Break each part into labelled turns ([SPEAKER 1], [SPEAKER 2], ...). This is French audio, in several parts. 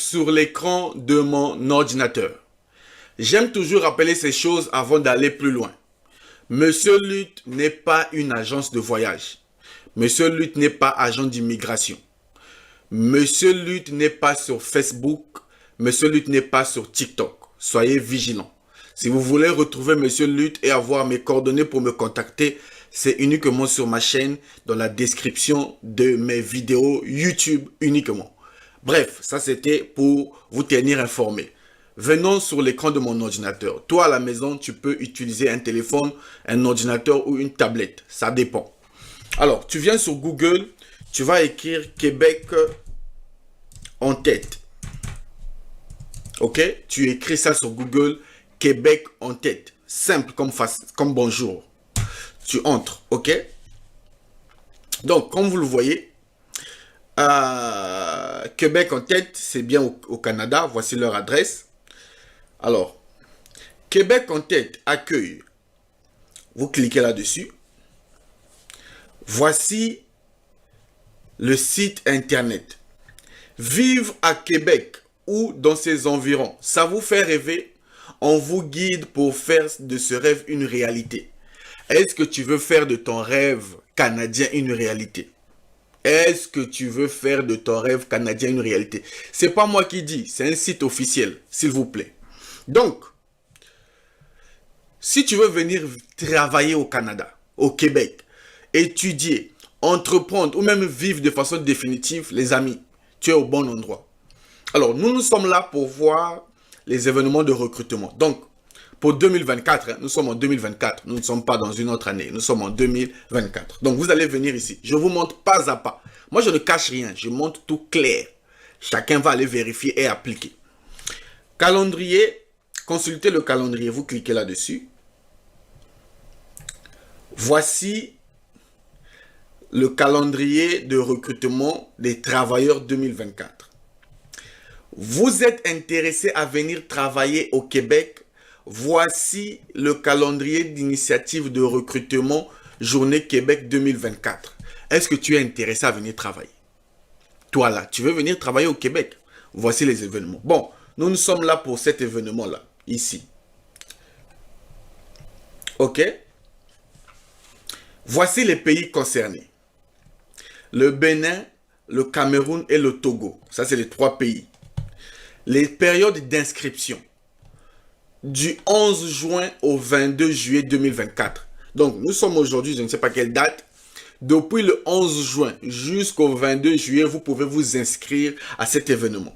[SPEAKER 1] sur l'écran de mon ordinateur. J'aime toujours rappeler ces choses avant d'aller plus loin. Monsieur Lutte n'est pas une agence de voyage. Monsieur Lutte n'est pas agent d'immigration. Monsieur Lutte n'est pas sur Facebook. Monsieur Lutte n'est pas sur TikTok. Soyez vigilants. Si vous voulez retrouver Monsieur Lutte et avoir mes coordonnées pour me contacter, c'est uniquement sur ma chaîne, dans la description de mes vidéos YouTube uniquement. Bref, ça c'était pour vous tenir informé. Venons sur l'écran de mon ordinateur. Toi à la maison, tu peux utiliser un téléphone, un ordinateur ou une tablette. Ça dépend. Alors, tu viens sur Google, tu vas écrire Québec en tête. Ok? Tu écris ça sur Google, Québec en tête. Simple comme bonjour. Tu entres, ok? Donc, comme vous le voyez, Québec en tête, c'est bien au Canada. Voici leur adresse. Alors, Québec en tête accueille. Vous cliquez là-dessus. Voici le site internet. Vivre à Québec ou dans ses environs, ça vous fait rêver? On vous guide pour faire de ce rêve une réalité. Est-ce que tu veux faire de ton rêve canadien une réalité? Est-ce que tu veux faire de ton rêve canadien une réalité? C'est pas moi qui dis, c'est un site officiel, s'il vous plaît. Donc, si tu veux venir travailler au Canada, au Québec, étudier, entreprendre ou même vivre de façon définitive, les amis, tu es au bon endroit. Alors, nous sommes là pour voir les événements de recrutement. Donc, pour 2024, nous sommes en 2024, nous ne sommes pas dans une autre année, nous sommes en 2024. Donc, vous allez venir ici. Je vous montre pas à pas. Moi, je ne cache rien, je montre tout clair. Chacun va aller vérifier et appliquer. Calendrier, consultez le calendrier, vous cliquez là-dessus. Voici le calendrier de recrutement des travailleurs 2024. Vous êtes intéressé à venir travailler au Québec? Voici le calendrier d'initiative de recrutement Journée Québec 2024. Est-ce que tu es intéressé à venir travailler? Toi là, tu veux venir travailler au Québec? Voici les événements. Bon, nous sommes là pour cet événement-là, ici. Ok? Voici les pays concernés. Le Bénin, le Cameroun et le Togo. Ça, c'est les 3 pays. Les périodes d'inscription. Du 11 juin au 22 juillet 2024. Donc, nous sommes aujourd'hui, je ne sais pas quelle date. Depuis le 11 juin jusqu'au 22 juillet, vous pouvez vous inscrire à cet événement.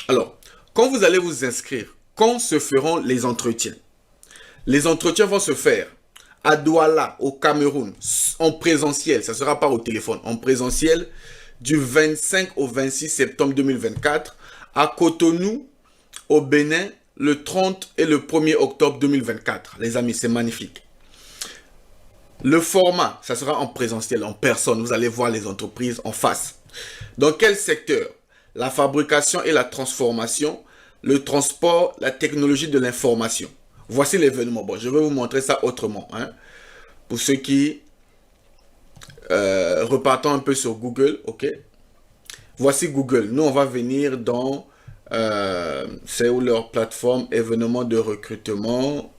[SPEAKER 1] Alors, quand vous allez vous inscrire, quand se feront les entretiens? Les entretiens vont se faire à Douala, au Cameroun, en présentiel. Ça ne sera pas au téléphone. En présentiel, du 25 au 26 septembre 2024. À Cotonou, au Bénin, le 30 et le 1er octobre 2024. Les amis, c'est magnifique. Le format, ça sera en présentiel, en personne. Vous allez voir les entreprises en face. Dans quel secteur? La fabrication et la transformation, le transport, la technologie de l'information. Voici l'événement. Bon, je vais vous montrer ça autrement. Hein. Pour ceux qui repartons un peu sur Google, ok. Voici Google. Nous, on va venir dans c'est où leur plateforme événements de recrutement.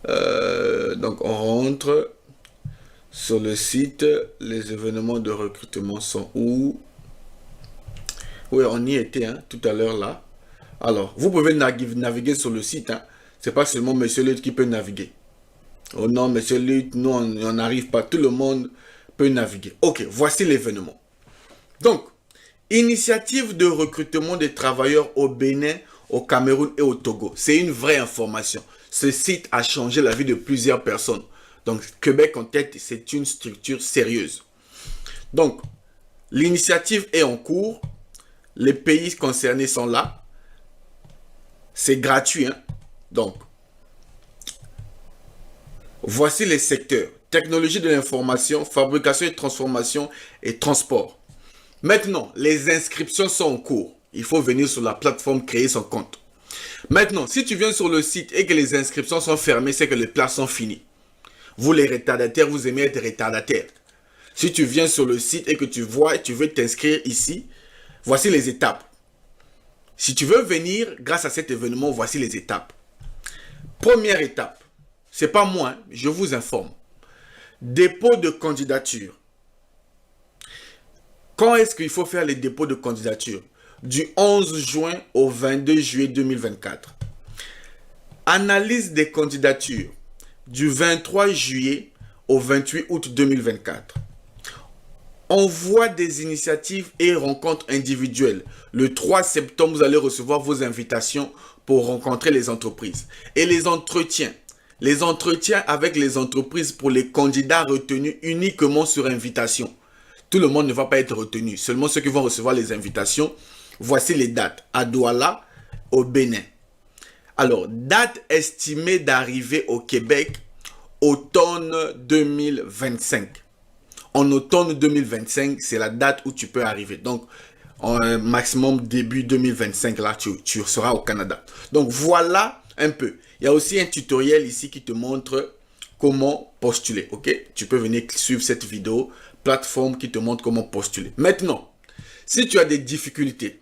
[SPEAKER 1] Donc, on rentre sur le site. Les événements de recrutement sont où? Oui, on y était hein, tout à l'heure là. Alors, vous pouvez naviguer sur le site. Hein. C'est pas seulement Monsieur Lutte qui peut naviguer. Oh non, Monsieur Lutte, nous, on n'arrive pas. Tout le monde peut naviguer. Ok, voici l'événement. Donc, initiative de recrutement des travailleurs au Bénin, au Cameroun et au Togo. C'est une vraie information. Ce site a changé la vie de plusieurs personnes. Donc, Québec en tête, c'est une structure sérieuse. Donc, l'initiative est en cours. Les pays concernés sont là. C'est gratuit. Hein? Donc, voici les secteurs. Technologie de l'information, fabrication et transformation et transport. Maintenant, les inscriptions sont en cours. Il faut venir sur la plateforme, créer son compte. Maintenant, si tu viens sur le site et que les inscriptions sont fermées, c'est que les places sont finies. Vous les retardataires, vous aimez être retardataires. Si tu viens sur le site et que tu vois et tu veux t'inscrire ici, voici les étapes. Si tu veux venir grâce à cet événement, voici les étapes. Première étape, c'est pas moi, hein, je vous informe. Dépôt de candidature. Quand est-ce qu'il faut faire les dépôts de candidature? Du 11 juin au 22 juillet 2024. Analyse des candidatures. Du 23 juillet au 28 août 2024. Envoi des initiatives et rencontres individuelles. Le 3 septembre, vous allez recevoir vos invitations pour rencontrer les entreprises. Et les entretiens. Les entretiens avec les entreprises pour les candidats retenus uniquement sur invitation. Tout le monde ne va pas être retenu. Seulement ceux qui vont recevoir les invitations. Voici les dates. À Douala, au Bénin. Alors, date estimée d'arrivée au Québec, automne 2025. En automne 2025, c'est la date où tu peux arriver. Donc, maximum début 2025, là, tu seras au Canada. Donc, voilà un peu. Il y a aussi un tutoriel ici qui te montre comment postuler. Ok? Tu peux venir suivre cette vidéo, plateforme qui te montre comment postuler. Maintenant, si tu as des difficultés,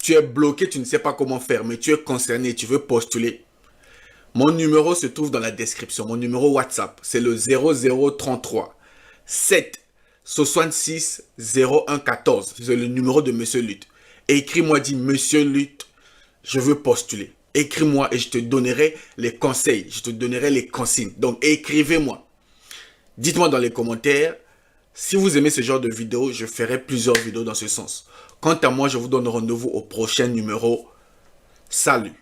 [SPEAKER 1] tu es bloqué, tu ne sais pas comment faire, mais tu es concerné, tu veux postuler, mon numéro se trouve dans la description. Mon numéro WhatsApp, c'est le 0033 7 66 01 14. C'est le numéro de Monsieur Lutte. Écris-moi, dis Monsieur Lutte, je veux postuler. Écris-moi et je te donnerai les conseils, je te donnerai les consignes. Donc, écrivez-moi. Dites-moi dans les commentaires, si vous aimez ce genre de vidéo, je ferai plusieurs vidéos dans ce sens. Quant à moi, je vous donne rendez-vous au prochain numéro. Salut!